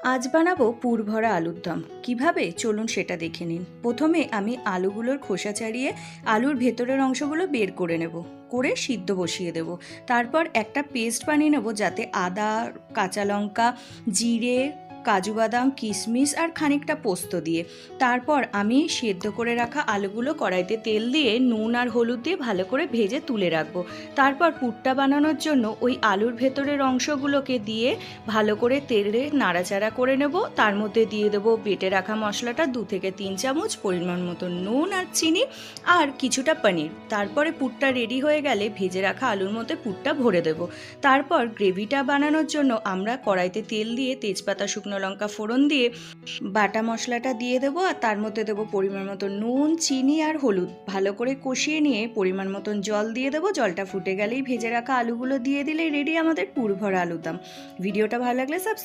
আজ বানাবো পুর ভরা আলুর দম। কিভাবে চলুন সেটা দেখে নিন। প্রথমে আমি আলুগুলোর খোসা ছাড়িয়ে আলুর ভেতরের অংশগুলো বের করে নেব, করে সিদ্ধ বসিয়ে দেব। তারপর একটা পেস্ট বানিয়ে নেব, যাতে আদা, কাঁচা লঙ্কা, জিরে, কাজু বাদাম, কিশমিশ আর খানিকটা পোস্ত দিয়ে। তারপর আমি সেদ্ধ করে রাখা আলুগুলো কড়াইতে তেল দিয়ে নুন আর হলুদ দিয়ে ভালো করে ভেজে তুলে রাখবো। তারপর পুরটা বানানোর জন্য ওই আলুর ভেতরের অংশগুলোকে দিয়ে ভালো করে তেলে নাড়াচাড়া করে নেব। তার মধ্যে দিয়ে দেবো বেটে রাখা মশলাটা 2 থেকে 3 চামচ, পরিমাণ মতো নুন আর চিনি আর কিছুটা পনির। তারপরে পুরটা রেডি হয়ে গেলে ভেজে রাখা আলুর মধ্যে পুরটা ভরে দেব। তারপর গ্রেভিটা বানানোর জন্য আমরা কড়াইতে তেল দিয়ে তেজপাতা, শুকনো লঙ্কা ফোড়ন দিয়ে বাটা মশলাটা দিয়ে দেবো, আর তার মধ্যে দেবো পরিমাণ মতো নুন, চিনি আর হলুদ। ভালো করে কষিয়ে নিয়ে পরিমাণ মতন জল দিয়ে দেবো। জলটা ফুটে গেলেই ভেজে রাখা আলুগুলো দিয়ে দিলেই রেডি আমাদের পুর ভরা আলুর দম। ভিডিওটা ভালো লাগলে সাবস্ক্রাইব